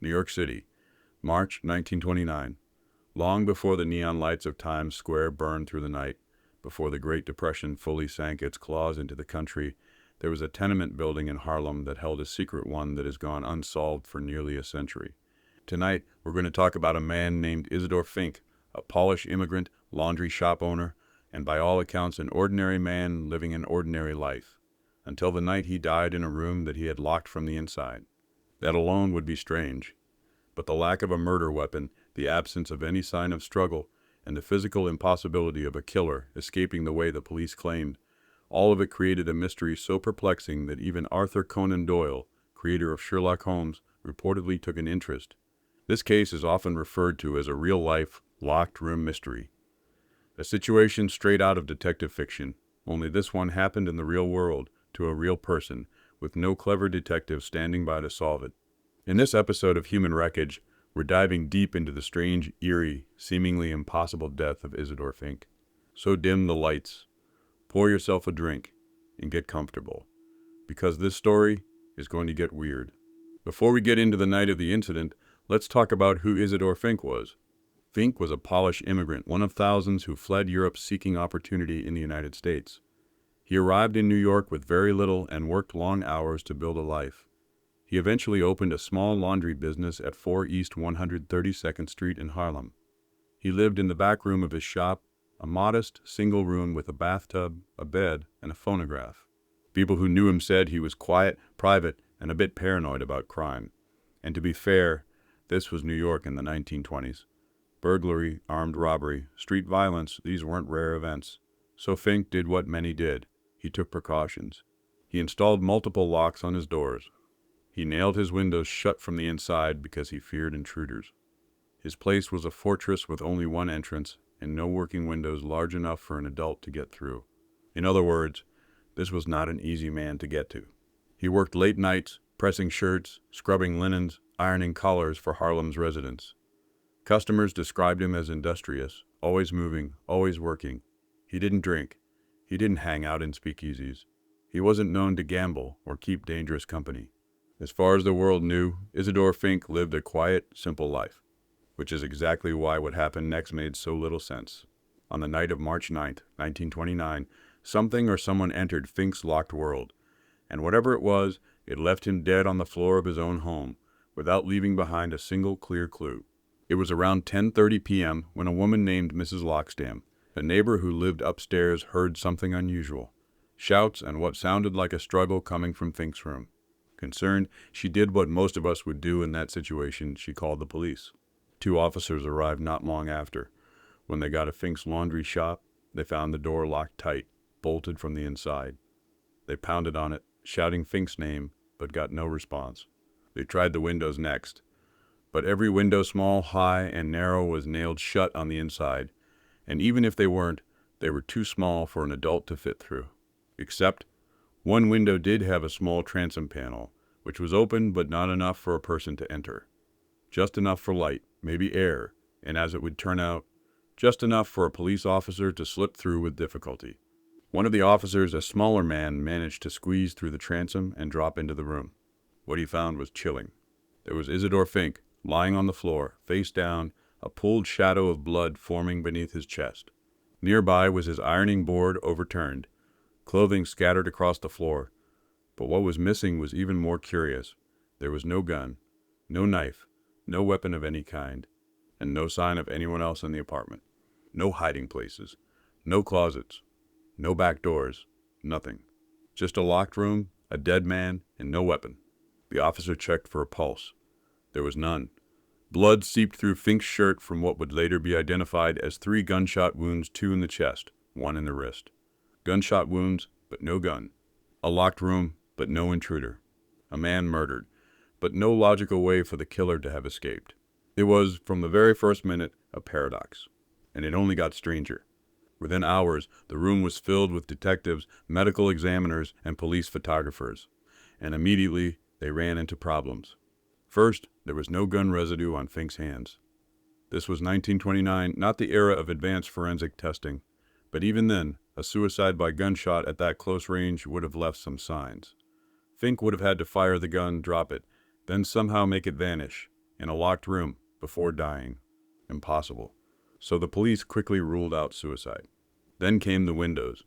New York City, March 1929. Long before the neon lights of Times Square burned through the night, before the Great Depression fully sank its claws into the country, there was a tenement building in Harlem that held a secret one that has gone unsolved for nearly a century. Tonight, we're going to talk about a man named Isidore Fink, a Polish immigrant, laundry shop owner, and by all accounts an ordinary man living an ordinary life, until the night he died in a room that he had locked from the inside. That alone would be strange. But the lack of a murder weapon, the absence of any sign of struggle, and the physical impossibility of a killer escaping the way the police claimed, all of it created a mystery so perplexing that even Arthur Conan Doyle, creator of Sherlock Holmes, reportedly took an interest. This case is often referred to as a real-life, locked-room mystery. A situation straight out of detective fiction, only this one happened in the real world, to a real person, with no clever detective standing by to solve it. In this episode of Human Wreckage, we're diving deep into the strange, eerie, seemingly impossible death of Isidore Fink. So dim the lights, pour yourself a drink, and get comfortable, because this story is going to get weird. Before we get into the night of the incident, let's talk about who Isidore Fink was. Fink was a Polish immigrant, one of thousands who fled Europe seeking opportunity in the United States. He arrived in New York with very little and worked long hours to build a life. He eventually opened a small laundry business at 4 East 132nd Street in Harlem. He lived in the back room of his shop, a modest, single room with a bathtub, a bed, and a phonograph. People who knew him said he was quiet, private, and a bit paranoid about crime. And to be fair, this was New York in the 1920s. Burglary, armed robbery, street violence, these weren't rare events. So Fink did what many did. He took precautions. He installed multiple locks on his doors. He nailed his windows shut from the inside because he feared intruders. His place was a fortress with only one entrance and no working windows large enough for an adult to get through. In other words, this was not an easy man to get to. He worked late nights, pressing shirts, scrubbing linens, ironing collars for Harlem's residents. Customers described him as industrious, always moving, always working. He didn't drink. He didn't hang out in speakeasies. He wasn't known to gamble or keep dangerous company. As far as the world knew, Isidore Fink lived a quiet, simple life, which is exactly why what happened next made so little sense. On the night of March 9th, 1929, something or someone entered Fink's locked world, and whatever it was, it left him dead on the floor of his own home, without leaving behind a single clear clue. It was around 10:30 p.m. when a woman named Mrs. Lockstam, a neighbor who lived upstairs, heard something unusual. Shouts and what sounded like a struggle coming from Fink's room. Concerned, she did what most of us would do in that situation. She called the police. 2 officers arrived not long after. When they got to Fink's laundry shop, they found the door locked tight, bolted from the inside. They pounded on it, shouting Fink's name, but got no response. They tried the windows next, but every window, small, high, and narrow, was nailed shut on the inside, and even if they weren't, they were too small for an adult to fit through. Except one window did have a small transom panel, which was open but not enough for a person to enter. Just enough for light, maybe air, and as it would turn out, just enough for a police officer to slip through with difficulty. One of the officers, a smaller man, managed to squeeze through the transom and drop into the room. What he found was chilling. There was Isidore Fink, lying on the floor, face down, a pooled shadow of blood forming beneath his chest. Nearby was his ironing board overturned, clothing scattered across the floor. But what was missing was even more curious. There was no gun, no knife, no weapon of any kind, and no sign of anyone else in the apartment. No hiding places, no closets, no back doors, nothing. Just a locked room, a dead man, and no weapon. The officer checked for a pulse. There was none. Blood seeped through Fink's shirt from what would later be identified as 3 gunshot wounds, 2 in the chest, 1 in the wrist. Gunshot wounds, but no gun. A locked room, but no intruder. A man murdered, but no logical way for the killer to have escaped. It was, from the very first minute, a paradox. And it only got stranger. Within hours, the room was filled with detectives, medical examiners, and police photographers. And immediately, they ran into problems. First, there was no gun residue on Fink's hands. This was 1929, not the era of advanced forensic testing. But even then, a suicide by gunshot at that close range would have left some signs. Fink would have had to fire the gun, drop it, then somehow make it vanish. in a locked room, before dying. Impossible. So the police quickly ruled out suicide. Then came the windows.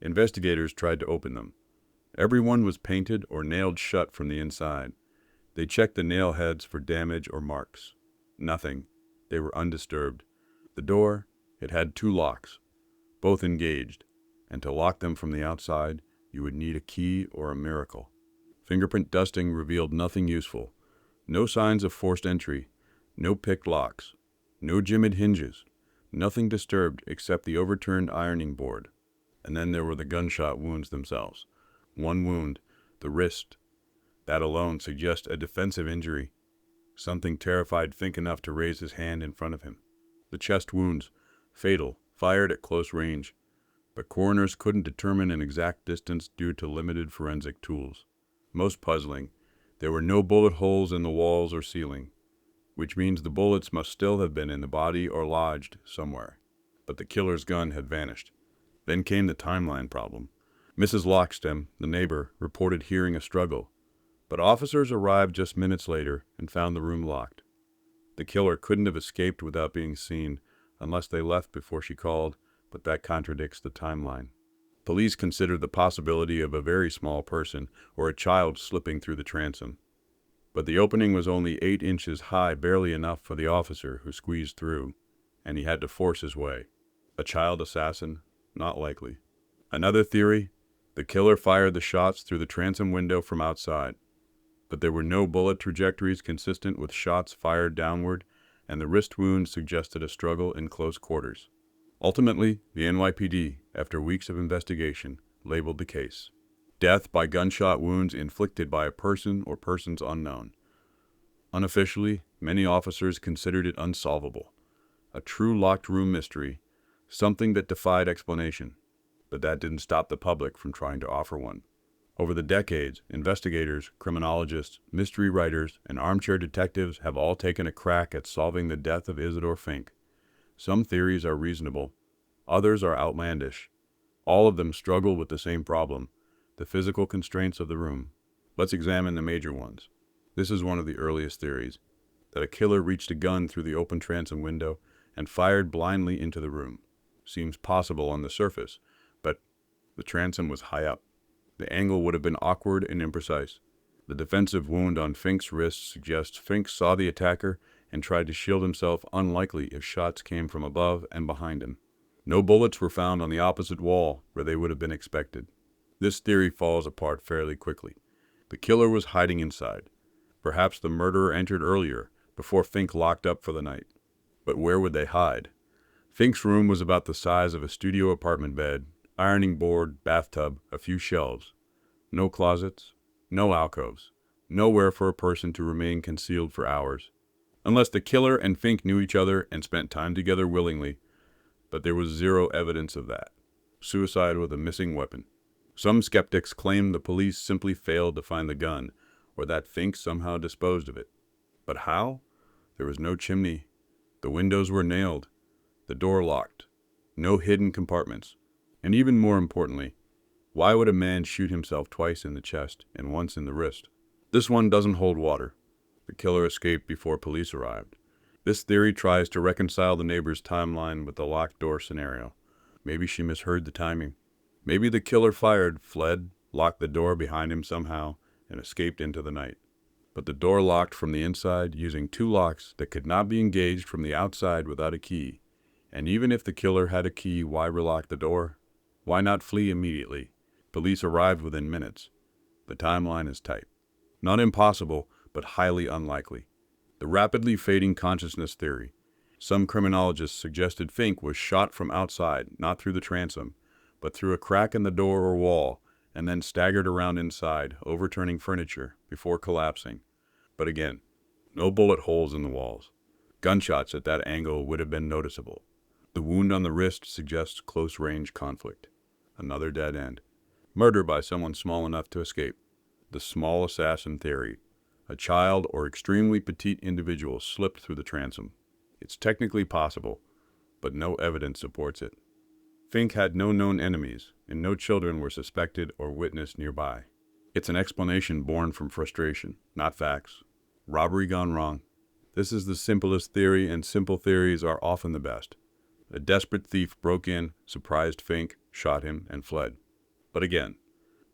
Investigators tried to open them. Every one was painted or nailed shut from the inside. They checked the nail heads for damage or marks. Nothing. They were undisturbed. The door, it had 2 locks, both engaged, and to lock them from the outside, you would need a key or a miracle. Fingerprint dusting revealed nothing useful. No signs of forced entry, no picked locks, no jimmied hinges, nothing disturbed except the overturned ironing board. And then there were the gunshot wounds themselves. One wound, the wrist. That alone suggests a defensive injury. Something terrified Fink enough to raise his hand in front of him. The chest wounds, fatal, fired at close range. But coroners couldn't determine an exact distance due to limited forensic tools. Most puzzling, there were no bullet holes in the walls or ceiling, which means the bullets must still have been in the body or lodged somewhere. But the killer's gun had vanished. Then came the timeline problem. Mrs. Lockstem, the neighbor, reported hearing a struggle, but officers arrived just minutes later and found the room locked. The killer couldn't have escaped without being seen, unless they left before she called, but that contradicts the timeline. Police considered the possibility of a very small person or a child slipping through the transom. But the opening was only 8 inches high, barely enough for the officer who squeezed through, and he had to force his way. A child assassin? Not likely. Another theory? The killer fired the shots through the transom window from outside. But there were no bullet trajectories consistent with shots fired downward, and the wrist wound suggested a struggle in close quarters. Ultimately, the NYPD, after weeks of investigation, labeled the case death by gunshot wounds inflicted by a person or persons unknown. Unofficially, many officers considered it unsolvable, a true locked room mystery, something that defied explanation. But that didn't stop the public from trying to offer one. Over the decades, investigators, criminologists, mystery writers, and armchair detectives have all taken a crack at solving the death of Isidore Fink. Some theories are reasonable, others are outlandish. All of them struggle with the same problem, the physical constraints of the room. Let's examine the major ones. This is one of the earliest theories, that a killer reached a gun through the open transom window and fired blindly into the room. Seems possible on the surface, but the transom was high up. The angle would have been awkward and imprecise. The defensive wound on Fink's wrist suggests Fink saw the attacker and tried to shield himself, unlikely if shots came from above and behind him. No bullets were found on the opposite wall where they would have been expected. This theory falls apart fairly quickly. The killer was hiding inside. Perhaps the murderer entered earlier, before Fink locked up for the night. But where would they hide? Fink's room was about the size of a studio apartment bed, ironing board, bathtub, a few shelves. No closets, no alcoves, nowhere for a person to remain concealed for hours. Unless the killer and Fink knew each other and spent time together willingly, but there was zero evidence of that. Suicide with a missing weapon. Some skeptics claimed the police simply failed to find the gun, or that Fink somehow disposed of it. But how? There was no chimney. The windows were nailed. The door locked. No hidden compartments. And even more importantly, why would a man shoot himself twice in the chest and once in the wrist? This one doesn't hold water. The killer escaped before police arrived. This theory tries to reconcile the neighbor's timeline with the locked door scenario. Maybe she misheard the timing. Maybe the killer fired, fled, locked the door behind him somehow, and escaped into the night. But the door locked from the inside using 2 locks that could not be engaged from the outside without a key. And even if the killer had a key, why relock the door? Why not flee immediately? Police arrived within minutes. The timeline is tight. Not impossible, but highly unlikely. The rapidly fading consciousness theory. Some criminologists suggested Fink was shot from outside, not through the transom, but through a crack in the door or wall, and then staggered around inside, overturning furniture, before collapsing. But again, no bullet holes in the walls. Gunshots at that angle would have been noticeable. The wound on the wrist suggests close-range conflict. Another dead end. Murder by someone small enough to escape. The small assassin theory. A child or extremely petite individual slipped through the transom. It's technically possible, but no evidence supports it. Fink had no known enemies, and no children were suspected or witnessed nearby. It's an explanation born from frustration, not facts. Robbery gone wrong. This is the simplest theory, and simple theories are often the best. A desperate thief broke in, surprised Fink, shot him, and fled. But again,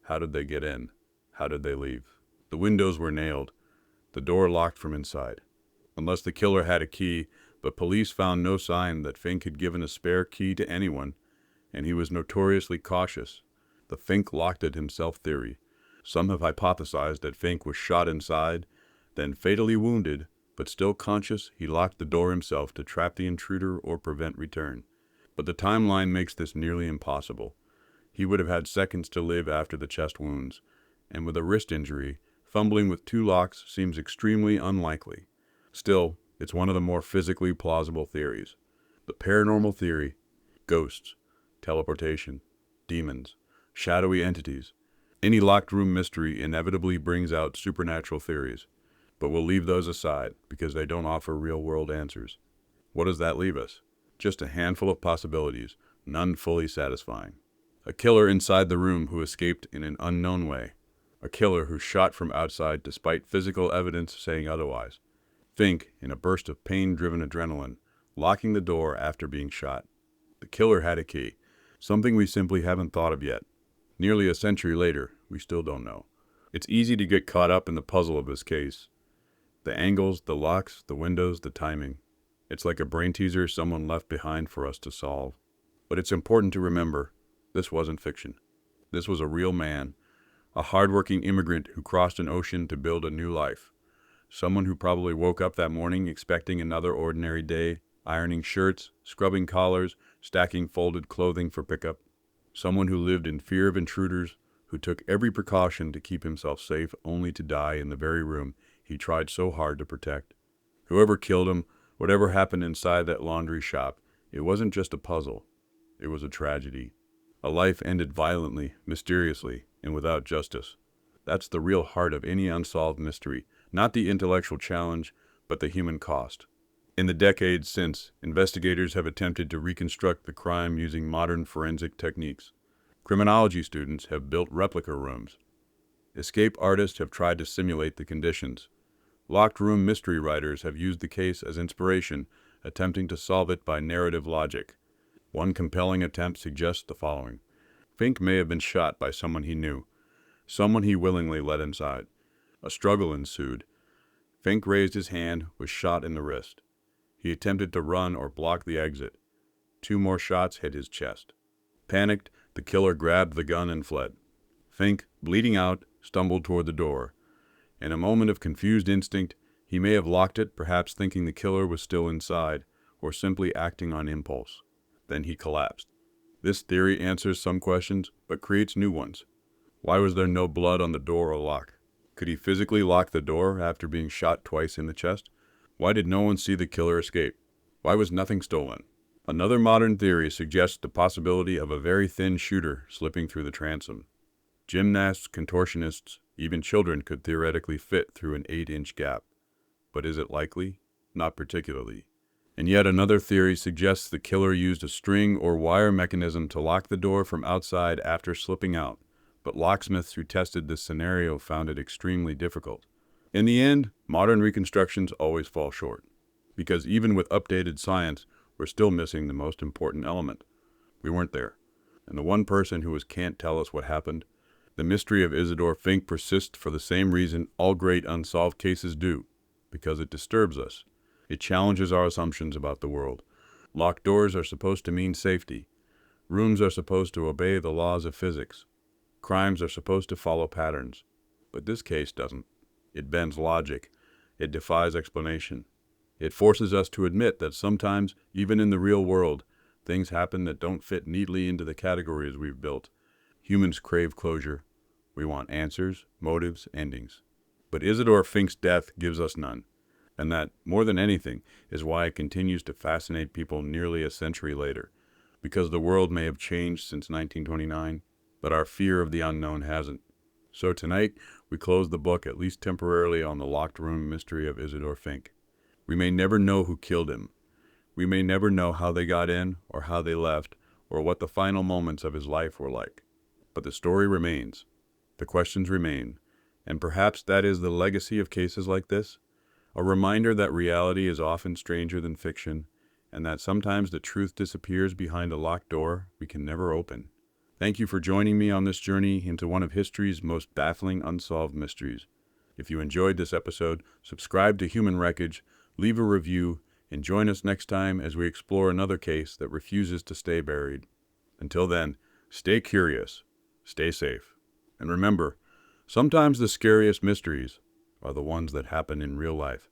how did they get in? How did they leave? The windows were nailed, the door locked from inside. Unless the killer had a key, but police found no sign that Fink had given a spare key to anyone, and he was notoriously cautious. The Fink locked it himself theory. Some have hypothesized that Fink was shot inside, then fatally wounded, but still conscious, he locked the door himself to trap the intruder or prevent return. But the timeline makes this nearly impossible. He would have had seconds to live after the chest wounds, and with a wrist injury, fumbling with two locks seems extremely unlikely. Still, it's one of the more physically plausible theories. The paranormal theory, ghosts, teleportation, demons, shadowy entities. Any locked room mystery inevitably brings out supernatural theories, but we'll leave those aside because they don't offer real-world answers. What does that leave us? Just a handful of possibilities, none fully satisfying. A killer inside the room who escaped in an unknown way. A killer who shot from outside despite physical evidence saying otherwise. Fink, in a burst of pain-driven adrenaline, locking the door after being shot. The killer had a key, something we simply haven't thought of yet. Nearly a century later, we still don't know. It's easy to get caught up in the puzzle of this case. The angles, the locks, the windows, the timing. It's like a brain teaser someone left behind for us to solve. But it's important to remember, this wasn't fiction. This was a real man, a hardworking immigrant who crossed an ocean to build a new life. Someone who probably woke up that morning expecting another ordinary day, ironing shirts, scrubbing collars, stacking folded clothing for pickup. Someone who lived in fear of intruders, who took every precaution to keep himself safe only to die in the very room he tried so hard to protect. Whoever killed him, whatever happened inside that laundry shop, it wasn't just a puzzle. It was a tragedy. A life ended violently, mysteriously, and without justice. That's the real heart of any unsolved mystery, not the intellectual challenge, but the human cost. In the decades since, investigators have attempted to reconstruct the crime using modern forensic techniques. Criminology students have built replica rooms. Escape artists have tried to simulate the conditions. Locked room mystery writers have used the case as inspiration, attempting to solve it by narrative logic. One compelling attempt suggests the following. Fink may have been shot by someone he knew, someone he willingly let inside. A struggle ensued. Fink raised his hand, was shot in the wrist. He attempted to run or block the exit. 2 more shots hit his chest. Panicked, the killer grabbed the gun and fled. Fink, bleeding out, stumbled toward the door. In a moment of confused instinct, he may have locked it, perhaps thinking the killer was still inside, or simply acting on impulse. Then he collapsed. This theory answers some questions, but creates new ones. Why was there no blood on the door or lock? Could he physically lock the door after being shot twice in the chest? Why did no one see the killer escape? Why was nothing stolen? Another modern theory suggests the possibility of a very thin shooter slipping through the transom. Gymnasts, contortionists, even children could theoretically fit through an 8-inch gap. But is it likely? Not particularly. And yet another theory suggests the killer used a string or wire mechanism to lock the door from outside after slipping out, but locksmiths who tested this scenario found it extremely difficult. In the end, modern reconstructions always fall short, because even with updated science, we're still missing the most important element. We weren't there. And the one person who can't tell us what happened. The mystery of Isidore Fink persists for the same reason all great unsolved cases do, because it disturbs us. It challenges our assumptions about the world. Locked doors are supposed to mean safety. Rooms are supposed to obey the laws of physics. Crimes are supposed to follow patterns. But this case doesn't. It bends logic. It defies explanation. It forces us to admit that sometimes, even in the real world, things happen that don't fit neatly into the categories we've built. Humans crave closure. We want answers, motives, endings. But Isidore Fink's death gives us none. And that, more than anything, is why it continues to fascinate people nearly a century later. Because the world may have changed since 1929, but our fear of the unknown hasn't. So tonight, we close the book, at least temporarily, on the locked room mystery of Isidore Fink. We may never know who killed him. We may never know how they got in, or how they left, or what the final moments of his life were like. But the story remains. The questions remain. And perhaps that is the legacy of cases like this. A reminder that reality is often stranger than fiction, and that sometimes the truth disappears behind a locked door we can never open. Thank you for joining me on this journey into one of history's most baffling unsolved mysteries. If you enjoyed this episode, subscribe to Human Wreckage, leave a review, and join us next time as we explore another case that refuses to stay buried. Until then, stay curious, stay safe, and remember, sometimes the scariest mysteries are the ones that happen in real life.